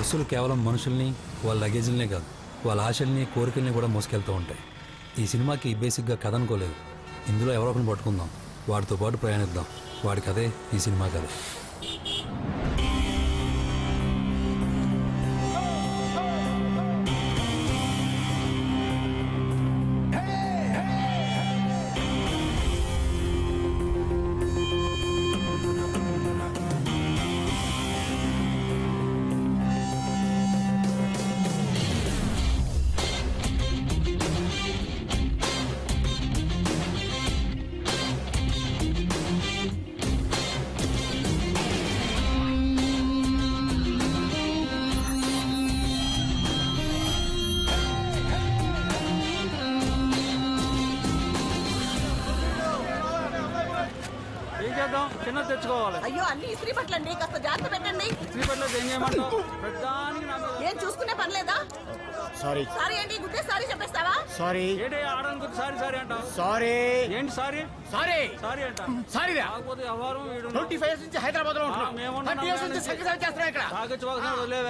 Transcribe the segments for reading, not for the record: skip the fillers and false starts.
బస్సులు కేవలం మనుషుల్ని, వాళ్ళ లగేజీలనే కాదు, వాళ్ళ ఆశల్ని, కోరికల్ని కూడా మోసుకెళ్తూ ఉంటాయి. ఈ సినిమాకి బేసిక్గా కథ అనుకోలేదు. ఇందులో ఎవరో ఒకరిని పట్టుకుందాం, వాడితో పాటు ప్రయాణిద్దాం. వాడి కథే ఈ సినిమా కథ. చిన్న తెచ్చుకోవాలి. అయ్యో అన్ని ఇస్త్రీ బట్టలండి, కాస్త జాగ్రత్త పెట్టండి. ఇస్త్రీ బట్టలు ఏం చేయమంటావు? ఏం చూసుకునే పని లేదా? సారీ సారీ ఏంటి, గుద్దే సారీ చెప్పేస్తావా? సారీ ఏంటి ఆడడానికి సారీ సారీ అంటావు? సారీ ఏంటి సారీ సారీ సారీ అంట? సారీ కాకపోతే వ్యవహారం 25 years నుంచి హైదరాబాద్ లో ఉంటున్నాం. 30 years నుంచి సంగతి చేస్తున్నాం ఇక్కడ.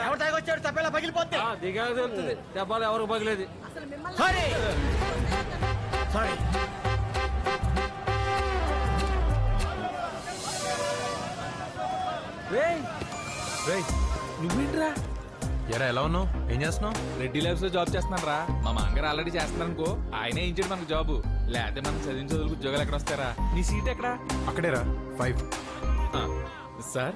ఎవరు తాగొచ్చాడు తప్పేలా పగిలిపోతే దిగాక తెలుస్తుంది దెబ్బలు ఎవరికి పగిలేది. అసలు మిమ్మల్ని సారీ సారీ నువ్వేంట్రా? ఎరా ఎలా ఉన్నావు? ఏం చేస్తున్నావు? రెడ్డి ల్యాబ్స్ లో జాబ్ చేస్తున్నాను రా. మా మాంగారు ఆల్రెడీ చేస్తున్నారు అనుకో, ఆయనే ఇచ్చాడు మనకు జాబ్. లేకపోతే మనం చదివిన చదువులకు ఉద్యోగాలు ఎక్కడ వస్తారా? నీ సీట్ ఎక్కడా? అక్కడేరా 5. సార్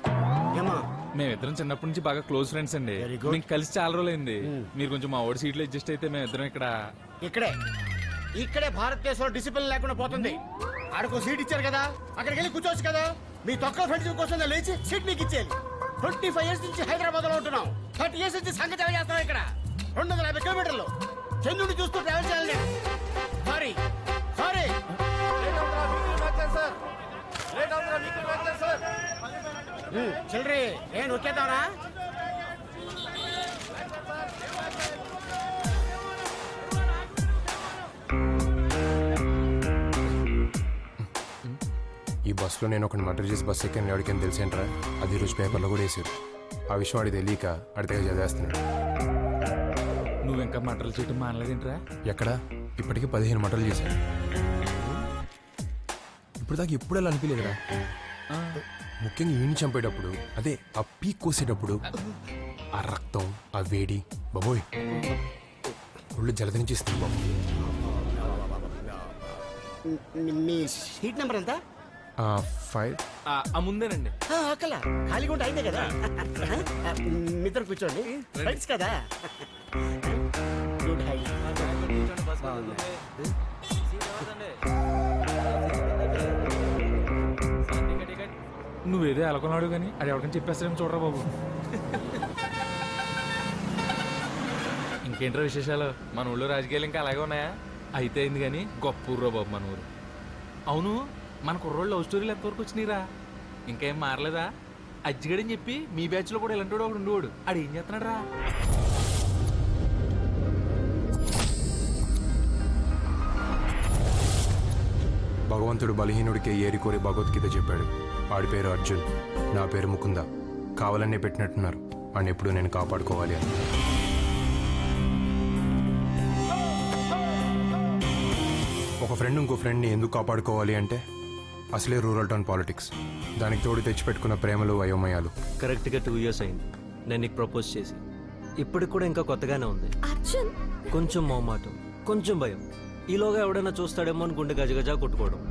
ఏమా మేమిద్దరం చిన్నప్పటి నుంచి బాగా క్లోజ్ ఫ్రెండ్స్ అండి. Very good. మీకు కలిసి చాలా రోజులైంది. మీరు కొంచెం మా ఓడి సీట్లో అడ్జస్ట్ అయితే మేమిద్దరం ఇక్కడే భారతదేశంలో డిసిప్లిన్ లేకుండా పోతుంది. ఆడకు సీట్ ఇచ్చారు కదా, అక్కడికి వెళ్ళి కూర్చోవచ్చు కదా. మీ తొక్క ఫ్రెండ్స్ కోసం లేచి సీట్ మీకు ఇచ్చేది. 25 years నుంచి హైదరాబాద్ లో ఉంటున్నాం. 30 years నుంచి సంగతి చేస్తున్నాం ఇక్కడ. 250 kilometers చంద్రుని చూస్తూ ట్రావెల్ చేయాలి. సారీ సారీ చిల్డ్రీ నేను ఒకేదానా? ఈ బస్సులో నేను ఒకటి మర్డర్ చేసి బస్సు ఎక్కాను. ఎవరికైనా తెలిసేంట్రా? అది రోజు పేపర్లో కూడా వేసారు. ఆ విషయం వాడికి తెలియక అడితే చదివేస్తున్నాడు. నువ్వు ఇంకా మటర్లు చేయటం మానలేదేంట్రా? ఎక్కడ? ఇప్పటికీ 15 మటర్లు చేశాను. ఇప్పుడు దాకా ఎప్పుడు అలా అనిపించలేదురా. ముఖ్యంగా ఈయన చంపేటప్పుడు, అదే ఆ పీక్ కోసేటప్పుడు ఆ రక్తం, ఆ వేడి, బాబోయ్ ఒళ్ళు జలదనిచ్చిస్తుంది బాబు. మీ సీట్ నెంబర్ ఎంత? 5. ముందేనండి. అక్కల ఖాళీగా ఉంటే అయితే కదా. మిత్రం కూర్చోండి, ఫ్రెండ్స్ కదా. Good high. నువ్వేదో ఎలకొన్నాడు కానీ అది ఎవరికైనా చెప్పేస్తారేమో చూడరా బాబు. ఇంకేంట్రా విశేషాలు? మన ఊళ్ళో రాజకీయాలు ఇంకా అలాగే ఉన్నాయా? అయితే అయింది కానీ గొప్ప ఊర్రా బాబు మన ఊరు. అవును, మన కుర్రోళ్ళు లవ్ స్టోరీలు ఎంతవరకు వచ్చినాయిరా? ఇంకేం మారలేదా? అజ్జిగడని చెప్పి మీ బ్యాచ్ లో కూడా ఇలాంటి ఒకడు ఉండేవాడు. ఆడు ఏం చేస్తున్నాడు రా? భగవంతుడు బలహీనుడికి ఏరి కోరి భగవద్గీత చెప్పాడు. వాడి పేరు అర్జున్, నా పేరు ముకుంద. కావాలనే పెట్టినట్టున్నారు. వాడిని ఎప్పుడు నేను కాపాడుకోవాలి అని. ఒక ఫ్రెండ్ ఇంకో ఫ్రెండ్ని ఎందుకు కాపాడుకోవాలి అంటే అసలే రూరల్ టౌన్ పాలిటిక్స్. దానికి తోడు తెచ్చిపెట్టుకున్న ప్రేమలు, అయోమయాలు. కరెక్ట్గా 2 years అయింది నేను నీకు ప్రపోజ్ చేసి. ఇప్పటికి కూడా ఇంకా కొత్తగానే ఉంది. అర్జున్ కొంచెం మొహమాటం, కొంచెం భయం. ఈలోగా ఎవడైనా చూస్తాడేమో అని గుండె గజగజా కొట్టుకోవడం.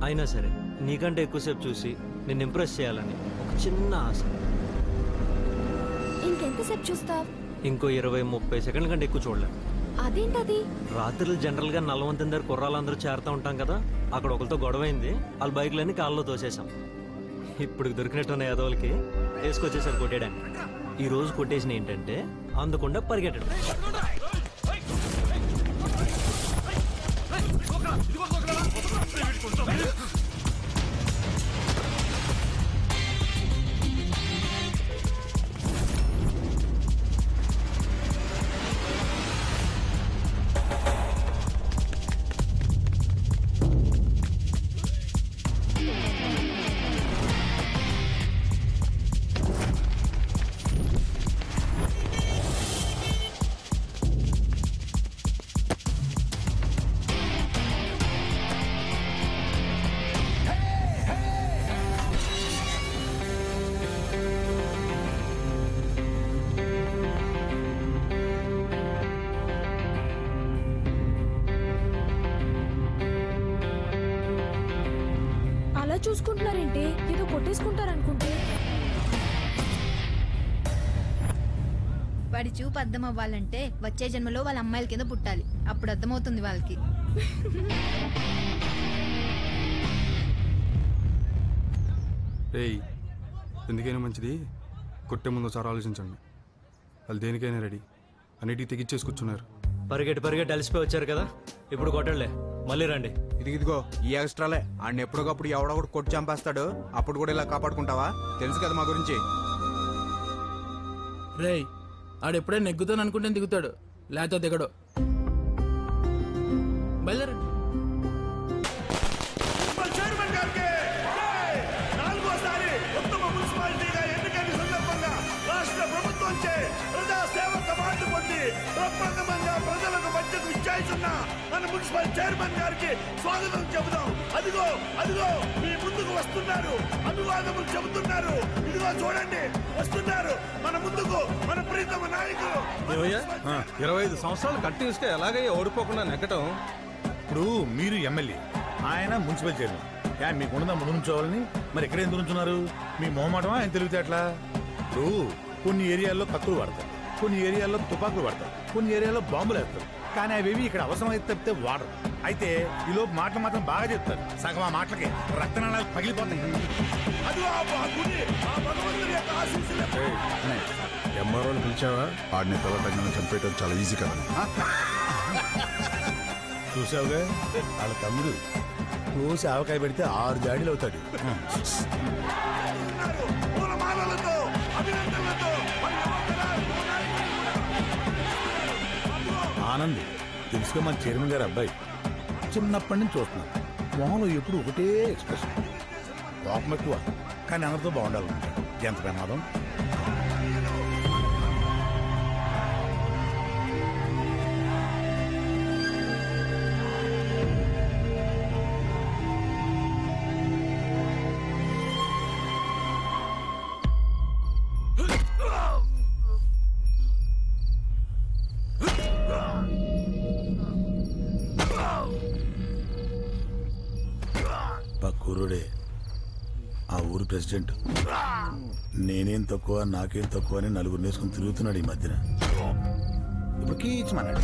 అయినా సరే నీకంటే ఎక్కువసేపు చూసి నిన్ను ఇంప్రెస్ చేయాలని ఒక చిన్న ఆశ. ఇంకెంతసేపు చూస్తావు? ఇంకో 20-30 సెకండ్ల కంటే ఎక్కువ చూడలేను. అదేంటది? రాత్రులు జనరల్గా నల్లవంతం దగ్గర కుర్రాళ్ళందరూ చేరుతూ ఉంటాం కదా. అక్కడ ఒకరితో గొడవైంది. వాళ్ళ బైక్లన్నీ కాళ్ళలో తోసేసాం. ఇప్పుడు దొరికినట్టున్న యాదవులకి వేసుకొచ్చేసారు కొట్టేయడానికి. ఈ రోజు కొట్టేసిన ఏంటంటే అందకుండా పరిగెట్టడం. అలా చూసుకుంటున్నారేంటి? ఏదో కొట్టేసుకుంటారనుకుంటే. వాడి చూపు అర్థం అవ్వాలంటే వచ్చే జన్మలో వాళ్ళ అమ్మాయిల కింద పుట్టాలి. అప్పుడు అర్థమవుతుంది వాళ్ళకి. రేయ్, ఎందుకైనా మంచిది కొట్టే ముందు ఒకసారి ఆలోచించండి. వాళ్ళు దేనికైనా రెడీ, అన్నిటికీ తెగిచ్చేసి కూర్చున్నారు. పరిగెట్టి అలసిపోయి వచ్చారు కదా, ఇప్పుడు కొట్టండి, మళ్ళీ రండి. ఇదిగో ఈ ఎక్స్ట్రాలే ఆడిని ఎప్పటికప్పుడు ఎవడొకటి కొట్టి చంపేస్తాడు. అప్పుడు కూడా ఇలా కాపాడుకుంటావా? తెలుసు కదా మా గురించి. రేయ్, ఆడెప్పుడే నెగ్గుతాను అనుకుంటే దిగుతాడు, లేకపోతే దిగడు. బయలుదేరండి. మన మున్సిపల్ చైర్మన్ గారికి స్వాగతం చెబుదాం. అదిగో అదిగో మీ ముందుకు వస్తున్నారు, అభివాదములు చెబుతున్నారు. ఇదిగో చూడండి, వస్తున్నారు మన ముందుకు మన ప్రీతమ నాయకులు. 25 సంవత్సరాలు కంటిన్యూస్ గా ఎలాగయ్యా ఓడిపోకుండా నెగ్గటం? ఇప్పుడు మీరు ఎమ్మెల్యే, ఆయన మున్సిపల్ చైర్మన్. మీకు ఉండదా ముందు నుంచోవాలని? మరి ఎక్కడ ఎందుకు నుంచున్నారు? మీ మొహమాటమా ఆయన తెలివితేటలా? ఇప్పుడు కొన్ని ఏరియాల్లో కత్తులు వాడతారు, కొన్ని ఏరియాల్లో తుపాకులు వాడతారు, కొన్ని ఏరియాల్లో బాంబులు వేస్తారు. కానీ అవేవి ఇక్కడ అవసరం అయితే తప్పితే వాడరు. అయితే ఈలోపు మాటలు మాత్రం బాగా చెప్తారు. సగం ఆ మాటలకి రక్తనాళాలు పగిలిపోతాయి. ఎంఆర్ఓని పిలిచావా? ఆడిని పిల్లటంగా చంపేయటం చాలా ఈజీ కదా. చూసావుగా వాళ్ళ తమ్ముడు కోసి ఆవకాయ పెడితే 6 జాడీలు అవుతాడు. ఆనంద్ తెలుసుగా, మన చైర్మన్ గారు అబ్బాయి. చిన్నప్పటి నుంచి చూస్తున్నాను, మొహంలో ఎప్పుడు ఒకటే ఎక్స్ప్రెషన్. కోపం ఎక్కువ, కానీ అందరితో బాగుండాలనుకుంటాడు. ఎంత ప్రమాదం. కుర్రుడే ఆ ఊరు ప్రెసిడెంట్. నేనేం తక్కువ నాకేం తక్కువ అని నలుగురు నేసుకుని తిరుగుతున్నాడు ఈ మధ్యన. ఇప్పుడు కీచమన్నాడు.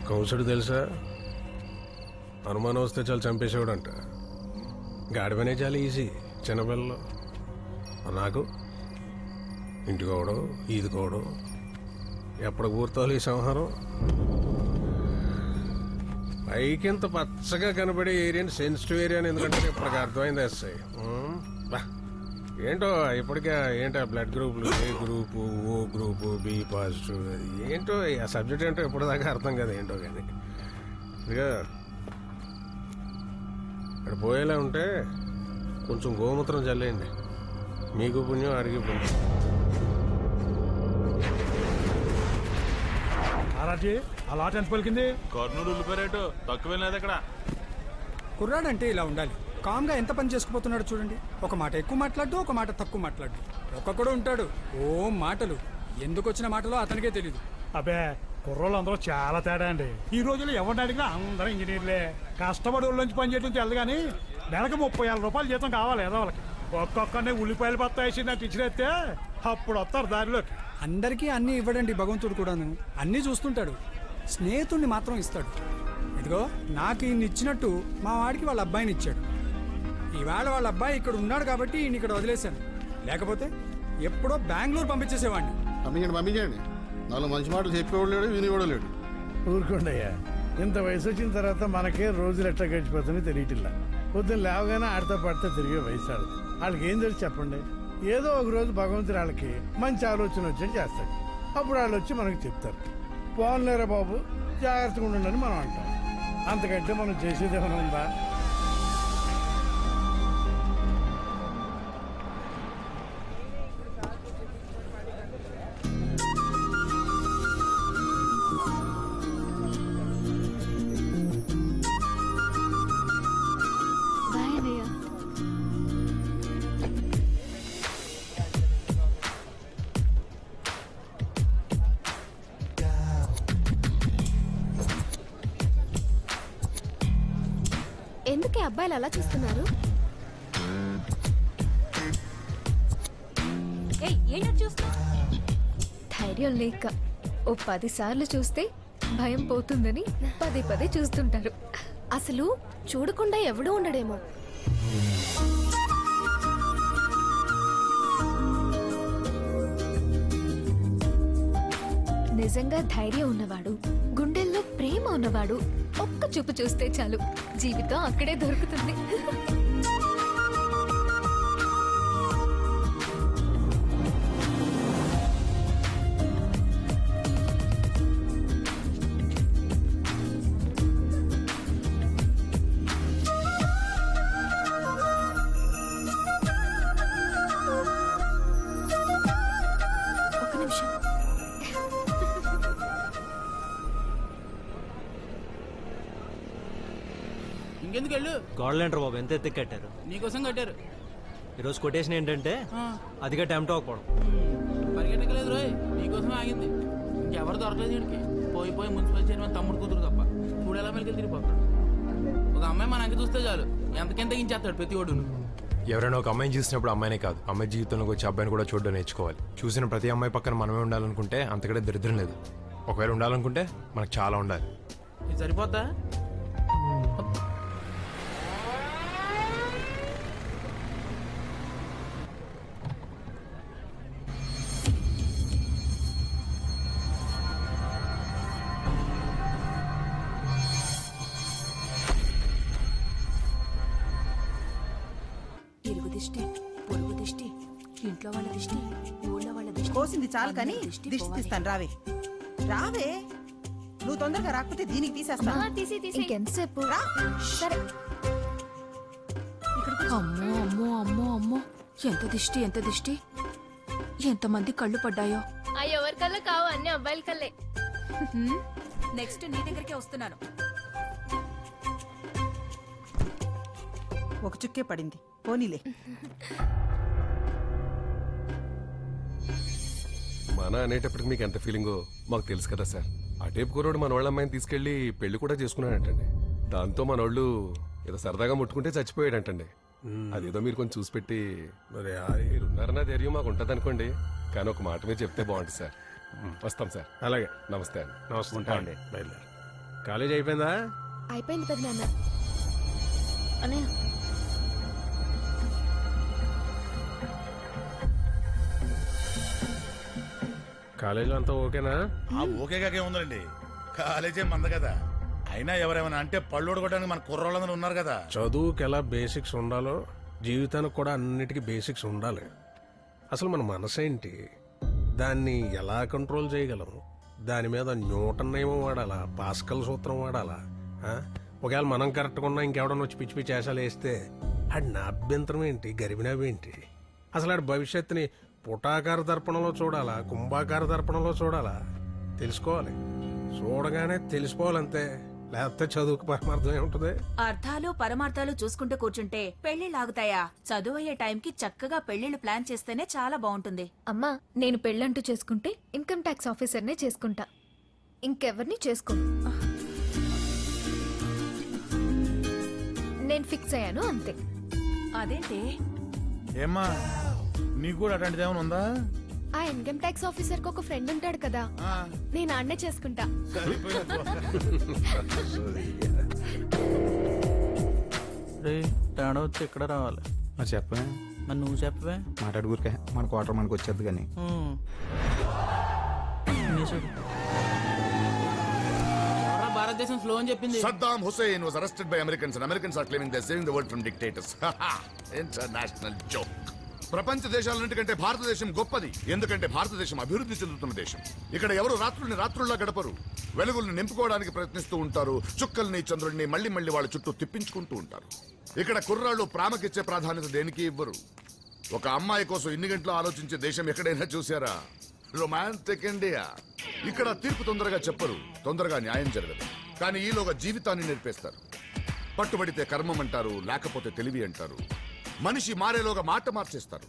కౌసుడు తెలుసా? అనుమానం వస్తే చాలా చంపేసేవాడు అంట. గాడిపనే చాలా ఈజీ చిన్నపిల్లలు. నాకు ఇంటికోవడం ఈదుకోవడం ఎప్పుడు పూర్తోవాలి ఈ సంహారం. పైకింత పచ్చగా కనబడే ఏరియాని సెన్సిటివ్ ఏరియా అని ఎందుకంటే ఇప్పటికి అర్థమైంది ఎస్ఐ. ఏంటో ఇప్పటికే ఏంటో బ్లడ్ గ్రూపులు, A group, O group, B positive, ఏంటో ఆ సబ్జెక్ట్ ఏంటో ఇప్పటిదాకా అర్థం కదా ఏంటో. కానీ ఇదిగా ఇక్కడ పోయేలా ఉంటే కొంచెం గోమూత్రం చల్లేయండి. మీకు పుణ్యం, అడిగి పుణ్యం. అలా ఎంత పలికింది? కర్నూలు ఉల్లిపాయరేటు తక్కువ లేదు అక్కడ. కుర్రాడంటే ఇలా ఉండాలి. కామ్గా ఎంత పని చేసుకుపోతున్నాడు చూడండి. ఒక మాట ఎక్కువ మాట్లాడు, ఒక మాట తక్కువ మాట్లాడు. ఒక్కొక్కడు ఉంటాడు ఓ మాటలు. ఎందుకు వచ్చిన మాటలో అతనికే తెలీదు. అబ్బే, కుర్రోళ్ళు అందరూ చాలా తేడా అండి. ఈ రోజుల్లో ఎవరిని అడిగినా అందరూ ఇంజనీర్లే. కష్టపడి ఊళ్ళోంచి పని చేయడం తెలదు కానీ నెలకు 30,000 రూపాయలు జీతం కావాలి ఏదో వాళ్ళకి. ఒక్కొక్కరిని ఉల్లిపాయలు బత్తా వేసి నాకు ఇచ్చినట్టే అప్పుడు వస్తారు దారిలోకి. అందరికీ అన్నీ ఇవ్వడండి భగవంతుడు కూడాను. అన్నీ చూస్తుంటాడు, స్నేహితుడిని మాత్రం ఇస్తాడు. ఇదిగో నాకు ఈయన ఇచ్చినట్టు మా వాడికి వాళ్ళ అబ్బాయిని ఇచ్చాడు. ఈవేళ వాళ్ళ అబ్బాయి ఇక్కడ ఉన్నాడు కాబట్టి ఈయన ఇక్కడ వదిలేశాను. లేకపోతే ఎప్పుడో బెంగళూరు పంపించేసేవాడిని. పంపించండి. 4 మంచి మాటలు చెప్పేవాడు లేడు, వినివాడు లేడు. ఊరుకోండయ్యా, ఇంత వయసు వచ్చిన తర్వాత మనకే రోజులు ఎట్లా గడిచిపోతుందో తెలియటిల్లా. పొద్దున్న లేవగానే ఆడితో పడితే తిరిగే వయసు ఆడదు. వాళ్ళకి ఏం తెలిసి చెప్పండి. ఏదో ఒక రోజు భగవంతుడు వాళ్ళకి మంచి ఆలోచన వచ్చి చేస్తాడు. అప్పుడు వాళ్ళు వచ్చి మనకు చెప్తారు, పోన్లేరా బాబు జాగ్రత్తగా ఉండండి మనం అంటాం. అంతకంటే మనం చేసేది ఏమైనా ఉందా? అబ్బాయిలు అలా చూస్తున్నారు? ధైర్యం లేక ఓ 10 సార్లు చూస్తే భయం పోతుందని పదే పదే చూస్తుంటారు. అసలు చూడకుండా ఎవడూ ఉండడేమో. నిజంగా ధైర్యం ఉన్నవాడు, గుండెల్లో ప్రేమ ఉన్నవాడు ఒక్క చూపు చూస్తే చాలు, జీవితం అక్కడే దొరుకుతుంది. ఇంకెందుకు వెళ్ళు? గోడలేంటారు బాబు, ఎంత ఎత్తి కట్టారు. నీకోసం కట్టారు. ఈరోజు కొటేషన్ ఏంటంటే అదిగా టైంతో అవ్వకూడదు. పరిగెట్టకలేదు రోయ్, నీకోసం ఆగింది. ఇంకెవరు దొరకలేదు వీడికి. పోయి పోయి మున్సిపల్ చైర్మన్ తమ్ముడు కూతురు తప్ప చూడు ఎలా మెలికి తిరిగిపోతాడు. ఒక అమ్మాయి మన అంక చూస్తే చాలు ఎంతకెంత ఇంచేస్తాడు ప్రతి ఒడును. ఎవరైనా ఒక అమ్మాయిని చూసినప్పుడు అమ్మాయినే కాదు, అమ్మాయి జీవితంలోకి వచ్చి అబ్బాయిని కూడా చూడడం నేర్చుకోవాలి. చూసిన ప్రతి అమ్మాయి పక్కన మనమే ఉండాలనుకుంటే అంతకంటే దరిద్రం లేదు. ఒకవేళ ఉండాలనుకుంటే మనకు చాలా ఉండాలి. ఇది సరిపోద్దా? ఇరుగు దిష్టి, పొరుగు దిష్టి, ఇంట్లో వాళ్ళ దిష్టి, ఊళ్ళో వాళ్ళ దిష్టి. కోసింది చాలు కానీ దిష్టి తీస్తాను. రావే రావే, నువ్వు తొందరగా రాకపోతే దీనికి తీసేస్తాను. ఇంకెంతసేపు? సరే. అమ్మో అమ్మో అమ్మో అమ్మో, ఎంత దిష్టి ఎంత దిష్టి, ఎంతమంది కళ్ళు పడ్డాయో. ఎవరి కళ్ళ కావు, అన్ని అబ్బాయిల కళ్ళే. నెక్స్ట్ నీ దగ్గరికే వస్తున్నాను. ఒక చుక్కే పడింది, పోనీలే. మన అనేటప్పటికి మీకు ఎంత ఫీలింగో మాకు తెలుసు కదా సార్. ఆ టైప్ కుర్రోడు మన వాళ్ళ అమ్మాయిని తీసుకెళ్లి పెళ్లి కూడా చేసుకున్నాడంటండి. దాంతో మన వాళ్ళు ఏదో సరదాగా ముట్టుకుంటే చచ్చిపోయాడంటండి. అదేదో మీరు కొంచెం చూసి పెట్టి మరి మీరున్నారన్న ధైర్యం మాకు ఉంటుంది అనుకోండి. కానీ ఒక మాట మీరు చెప్తే బాగుంటుంది సార్. వస్తాం సార్. అలాగే, నమస్తే అండి. నమస్తే అండి. బయలుదేరు. కాలేజ్ అయిపోయిందా? అయిపోయింది పెద్దనాన్న. అనే కాలేజీలో అంతా ఓకేనా? ఓకేగాకే ఉందండి. కాలేజే మంద కదా. అయినా ఎవరేమైనా అంటే పళ్ళు కొట్టడానికి మన కుర్రోళ్ళందరూ ఉన్నారు కదా. చదువుకి ఎలా బేసిక్స్ ఉండాలో జీవితానికి కూడా అన్నిటికీ బేసిక్స్ ఉండాలి. అసలు మన మనసు ఏంటి, దాన్ని ఎలా కంట్రోల్ చేయగలం, దాని మీద న్యూటన్ నియమం వాడాలా, పాస్కల్ సూత్రం వాడాలా? ఒకవేళ మనం కరెక్ట్గా ఉన్నా ఇంకెవడన్నా వచ్చి పిచ్చి పిచ్చి వేషాలు వేస్తే ఆడి నా అభ్యంతరం ఏంటి, గరిబినవేంటి? అసలు ఆడి భవిష్యత్తుని పుటాకార దర్పణంలో చూడాలా, కుంభాకార దర్పణంలో చూడాలా? తెలుసుకోవాలి. చూడగానే తెలిసిపోవాలంతే, లేకపోతే చదువుకు పరమార్థం ఏముంటుంది? అర్థాలు పరమార్థాలు చూసుకుంటూ కూర్చుంటే పెళ్లిళ్ళు ఆగుతాయా? చదువు అయ్యే టైంకి చక్కగా పెళ్లిళ్ళు ప్లాన్ చేస్తేనే చాలా బాగుంటుంది. అమ్మా, నేను పెళ్ళంటూ చేసుకుంటే ఇన్కమ్ ట్యాక్స్ ఆఫీసర్నే చేసుకుంటా, ఇంకెవరిని చేసుకోను. నేను ఫిక్స్ అయ్యాను అంతే. అదేంటి? ఏమ్మా, నీకు కూడా అట్లాంటిది ఏమైనా ఉందా? ఆ ఇన్కమ్ ట్యాక్స్ ఆఫీసర్ కి ఒక ఫ్రెండ్ ఉంటాడు కదా, నేను అన్నే చేసుకుంటా. తేడా వచ్చి ఇక్కడ రావాలి. మరి చెప్పే, మరి నువ్వు చెప్పవే. మాట్లాడుకురికే మన క్వార్టర్ మనకు వచ్చేది. కానీ భారతదేశం స్లో అని చెప్పింది. Saddam Hussein was arrested by Americans and Americans are claiming they're saving the world from dictators. International joke. ప్రపంచ దేశాలన్నిటికంటే భారతదేశం గొప్పది. ఎందుకంటే భారతదేశం అభివృద్ధి చెందుతున్న దేశం. ఇక్కడ ఎవరు రాత్రుల్ని రాత్రుల్లా గడపరు. వెలుగుల్ని నింపుకోవడానికి ప్రయత్నిస్తూ ఉంటారు. చుక్కల్ని చంద్రుల్ని మళ్ళీ మళ్ళీ వాళ్ళ చుట్టూ తిప్పించుకుంటూ ఉంటారు. ఇక్కడ కుర్రాళ్ళు ప్రేమకిచ్చే ప్రాధాన్యత దేనికి ఇవ్వరు. ఒక అమ్మాయి కోసం ఇన్ని గంటలు ఆలోచించే దేశం ఎక్కడైనా చూసారా? Romantic India. ఇక్కడ తీర్పు తొందరగా చెప్పరు, తొందరగా న్యాయం జరగదు. కానీ ఈలోగా జీవితాన్ని నేర్పేస్తారు. పట్టుబడితే కర్మం అంటారు, లేకపోతే తెలివి అంటారు. మనిషి మారేలోగా మాట మార్చేస్తారు.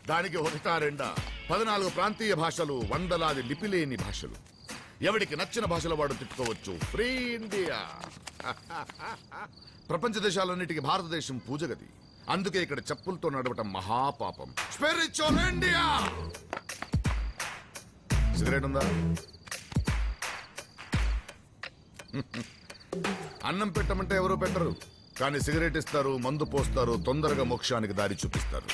దానికి ఒకటా రెండా 14 ప్రాంతీయ భాషలు, వందలాది లిపిలేని భాషలు. ఎవడికి నచ్చిన భాషలో వాడు తిట్టుకోవచ్చు. Free India. ప్రపంచ దేశాలన్నిటికీ భారతదేశం పూజగది. అందుకే ఇక్కడ చెప్పులతో నడవటం మహాపాపం. Spiritual India. సిగరెట్ ఉందా? అన్నం పెట్టమంటే ఎవరూ పెట్టరు, కానీ సిగరెట్ ఇస్తారు, మందు పోస్తారు, తొందరగా మోక్షానికి దారి చూపిస్తారు.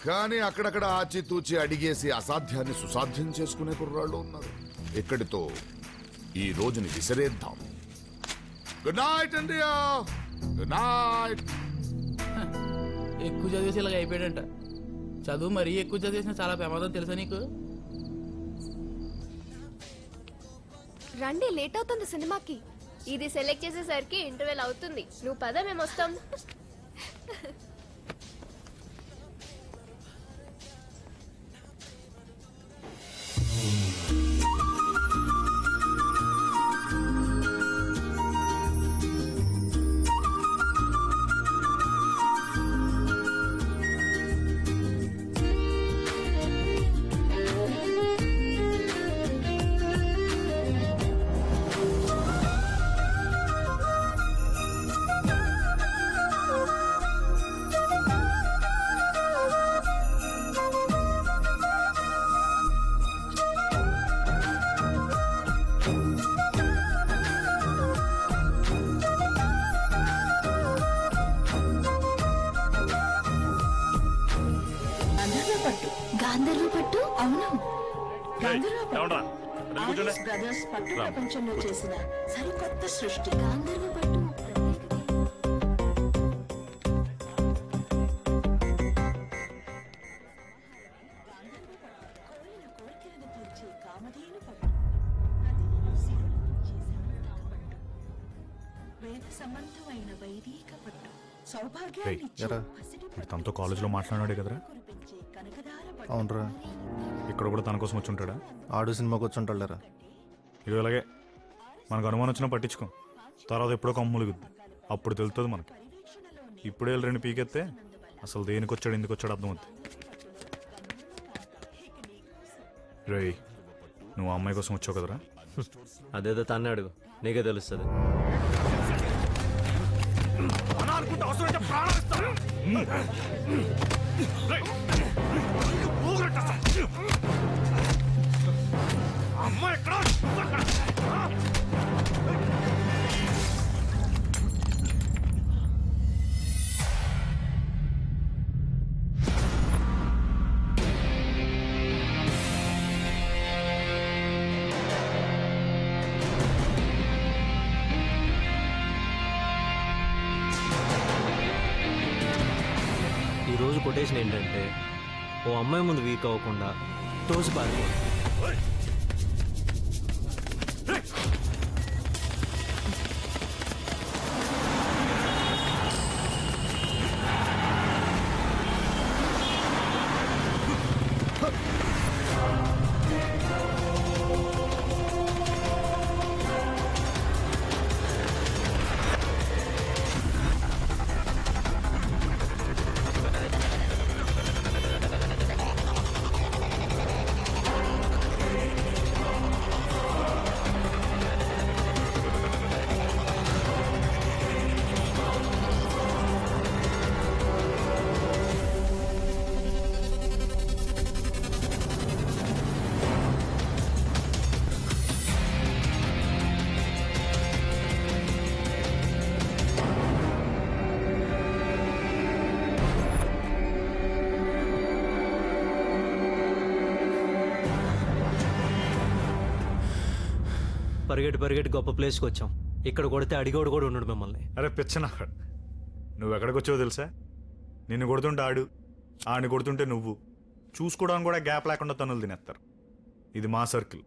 కానీ అక్కడక్కడ ఆచితూచి అడిగేసి అసాధ్యాన్ని సుసాధ్యం చేసుకునే కుర్రాళ్ళు ఉన్నారు. ఇక్కడితో ఈ రోజుని విసిరేద్దాం. Good night India. Good night. ఎక్కువ చదివేసి ఇలాగ అయిపోయాడంట. చదువు మరీ ఎక్కువ చదివేసిన చాలా ప్రమాదం తెలుసా నీకు? రండి, లేట్ అవుతుంది సినిమాకి. ఇది సెలెక్ట్ చేసేసరికి ఇంటర్వెల్ అవుతుంది. నువ్వు పద, మేము వస్తాం. గాంధర్వ పట్టు. అవును, బ్రదర్స్ పట్టు ప్రపంచంలో చేసిన సరికొత్త సృష్టి. గాంధర్వ పట్టు సంబంధమైన వైదిక పట్టు తనతో కాలేజ్లో మాట్లాడాడే కదరా? అవునరా. ఇక్కడ కూడా తన కోసం వచ్చి ఉంటాడా? ఆడు సినిమాకి వచ్చి ఉంటాడురా. ఇక ఇలాగే మనకు అనుమానం వచ్చినా పట్టించుకో. తర్వాత ఎప్పుడో కమ్ములుగుద్ది, అప్పుడు తెలుస్తుంది మనకి. ఇప్పుడే వెళ్ళి 2 పీకెత్తే అసలు దేనికి వచ్చాడు, ఎందుకు వచ్చాడు అర్థమవుతుంది. రేయ్, నువ్వు ఆ అమ్మాయి కోసం వచ్చావు కదరా? అదేదో తన్నే అడుగు, నీకే తెలుస్తుంది. ఈరోజు కొటేషన్ ఏంటంటే, ఓ అమ్మాయి ముందు వీక్ అవ్వకుండా తోసి పారిపో. పరిగెట్టి గొప్ప ప్లేస్కి వచ్చాం. ఇక్కడ కొడితే అడిగోడు కూడా ఉన్నాడు మిమ్మల్ని. అరే పిచ్చన, నువ్వు ఎక్కడికి వచ్చావో తెలుసా? నిన్ను కొడుతుంటే ఆడిని కొడుతుంటే నువ్వు చూసుకోవడానికి కూడా గ్యాప్ లేకుండా తనులు తినేస్తారు. ఇది మా సర్కిల్.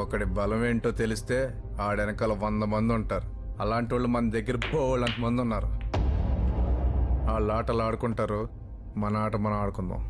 ఒకడి బలం ఏంటో తెలిస్తే ఆడెనకాల 100 మంది ఉంటారు. అలాంటి వాళ్ళు మన దగ్గర బోళ్ళంత మంది ఉన్నారు. వాళ్ళ ఆటలు ఆడుకుంటారు, మన ఆట మనం ఆడుకుందాం.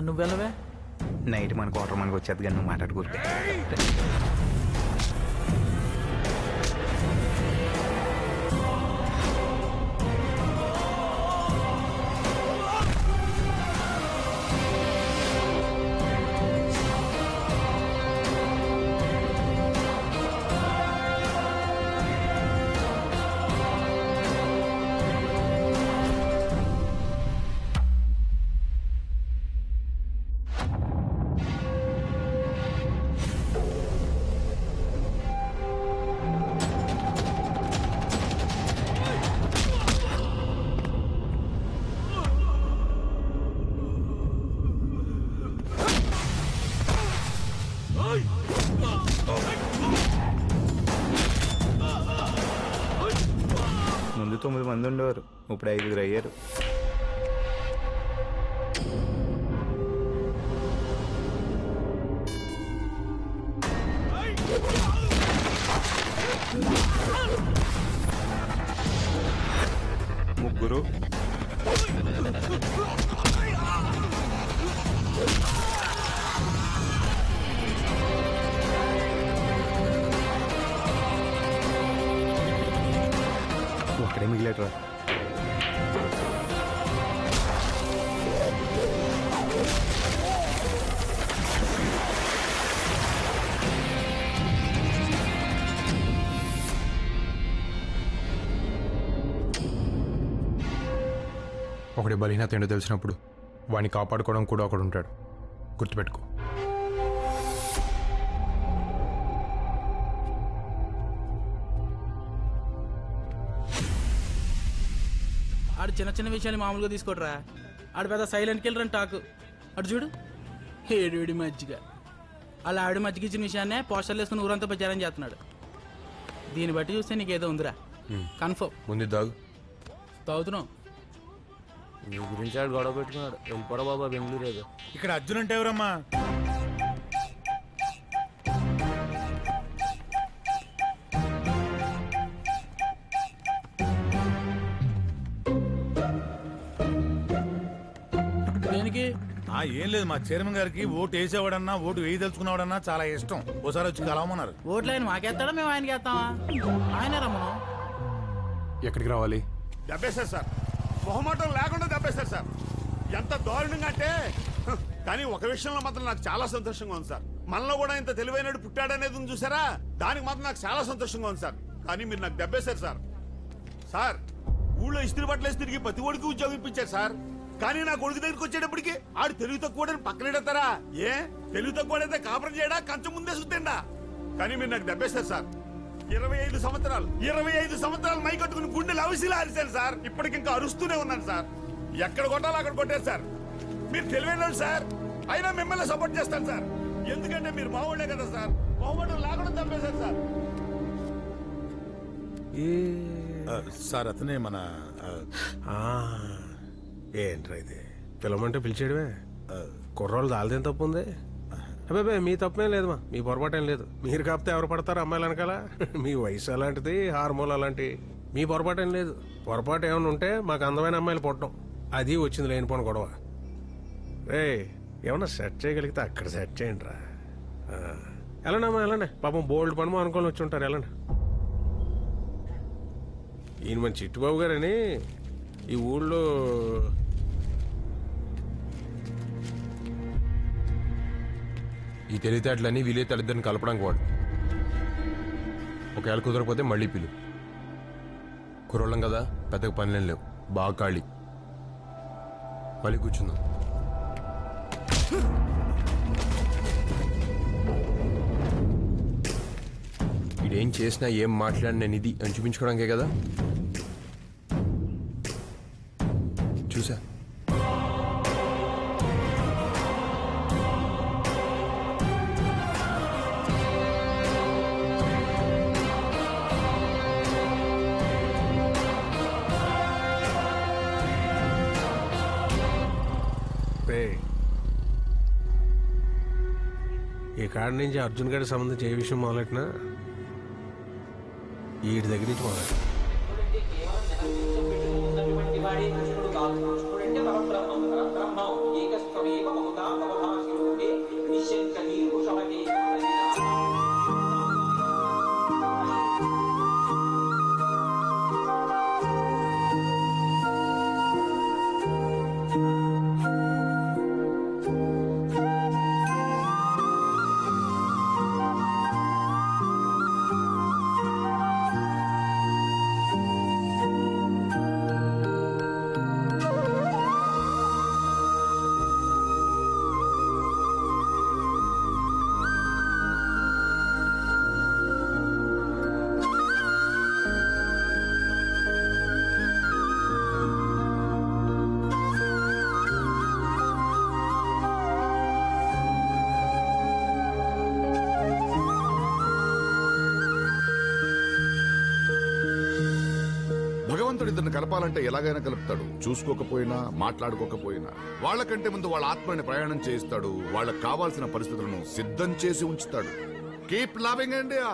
మరి నువ్వెళ్ళవే? నైట్ మన క్వార్టర్ మనకు వచ్చేది కానీ నువ్వు మాట్లాడుకోరు. ముందు 9 మంది ఉండేవారు, ఇప్పుడు 5 అయ్యారు. ముగ్గురు ఒక్కడే మిగిలేటరా. ఒకటి బలహీనత ఏంటో తెలిసినప్పుడు వాడిని కాపాడుకోవడం కూడా ఒకడు ఉంటాడు, గుర్తుపెట్టుకో. ఆడు చిన్న చిన్న విషయాలు మామూలుగా తీసుకోడరా. ఆడు పెద్ద సైలెంట్కి వెళ్ళరని టాకు. అటు చూడు, ఏడు మజ్జిగ. అలా ఆవిడ మజ్జిగ ఇచ్చిన విషయాన్నే పోస్టర్లు వేసుకుని ఊరంతా ప్రచారం చేస్తున్నాడు. దీన్ని బట్టి చూస్తే నీకేదో ఉందిరా కన్ఫర్మ్. ముందు దాగు. తాగుతున్నావు. నీ గురించి ఆడు గొడవ పెట్టుకున్నాడు. వెళ్ళిపోరా బాబా బెంగళూరు. ఏదో ఇక్కడ అర్జున్ అంటే ఎవరమ్మా? దేనికి? ఏం లేదు, మా చైర్మన్ గారికి ఓటు వేసేవాడన్నా ఓటు వేయదలుచుకున్నావాడన్నా చాలా ఇష్టం. ఓసారి వచ్చి కలవమన్నారు. ఓట్లు ఆయన మాకేస్తాడా, మేము ఆయనకి వేస్తామా? ఆయన రమ్మను. ఎక్కడికి రావాలి? దెబ్బేశారు సార్, మొహమాటం లేకుండా దెబ్బేశారు సార్. ఎంత దారుణంగా అంటే, కానీ ఒక విషయంలో మాత్రం నాకు చాలా సంతోషంగా ఉంది సార్. మనలో కూడా ఇంత తెలివైనడు పుట్టాడనేది ఉంది చూసారా, దానికి మాత్రం నాకు చాలా సంతోషంగా ఉంది సార్. కానీ మీరు నాకు దెబ్బేశారు సార్. సార్, ఊళ్ళో ఇస్త్రీ బట్టలు వేసి తిరిగి ప్రతి ఒడికి ఉద్యోగం ఇప్పించారు సార్. కానీ నా కొడుకు దగ్గరికి వచ్చేటప్పటికి ఆడు తెలుగు తక్కువ పక్కనెడతారా? ఏ తెలుగు తక్కువడైతే కాపురం చేయడా, కంచం ముందే సుత్తిండా? కానీ మీరు నాకు దెబ్బేశారు సార్. 25 సంవత్సరాలు మై కట్టుకుని గుండెలు అవిసిలా అరిశారు సార్. ఇప్పటికింకా అరుస్తూనే ఉన్నాను సార్. ఎక్కడ కొట్టాలో అక్కడ కొట్టారు సార్. మీరు తెలివైన సార్, అయినా మిమ్మల్ని సపోర్ట్ చేస్తాను సార్. ఎందుకంటే మీరు మావాళ్లే కదా సార్. మొహమాటం లేకుండా దెబ్బేశారు సార్. సార్ అతనే మన ఏంట్రా ఇది? పిలవమంటే పిలిచేయడమే. కుర్రోళ్ళు దాల్దేం తప్పు ఉంది? అబ్బాయి మీ తప్పేం లేదు, మీ పొరపాటు ఏం లేదు. మీరు కాకపోతే ఎవరు పడతారు అమ్మాయిలు వెనకాల? మీ వయసు అలాంటిది, హార్మోన్ అలాంటి. మీ పొరపాటు ఏం లేదు. పొరపాటు ఏమైనా ఉంటే మాకు అందమైన అమ్మాయిలు పుట్టడం, అది వచ్చింది లేనిపోను గొడవ. రే ఏమన్నా సెట్ చేయగలిగితే అక్కడ సెట్ చేయండి రా. వెళ్ళండి అమ్మా వెళ్ళండి. పాపం బోల్డ్ పనమో అనుకోని వచ్చి ఉంటారు, వెళ్ళండి. ఈయన మన చిట్టుబాబు గారని ఈ ఊళ్ళో ఈ తెలివితేటలన్నీ వీలే తల్లిద్దరిని కలపడానికి వాడు. ఒకవేళ కుదరకపోతే మళ్ళీ పిలు. కుర్రోళ్ళం కదా, పెద్దగా పనులేం లేవు, బాగా ఖాళీ. మళ్ళీ కూర్చుందాం. ఇదేం చేసినా ఏం మాట్లాడినా నేను ఇది అని చూపించుకోవడానికే కదా. చూసా ఈ కాడ నుంచి అర్జున్ గారికి సంబంధించి ఏ విషయం మొదలెట్టినా వీడి దగ్గర నుంచి మొదలెట్ట. భగవంతుడు ఇద్దరిని కలపాలంటే ఎలాగైనా కలుపుతాడు. చూసుకోకపోయినా మాట్లాడుకోకపోయినా వాళ్ళకంటే ముందు వాళ్ళ ఆత్మని ప్రయాణం చేయిస్తాడు. వాళ్ళకి కావాల్సిన పరిస్థితులను సిద్ధం చేసి ఉంచుతాడు. Keep loving India.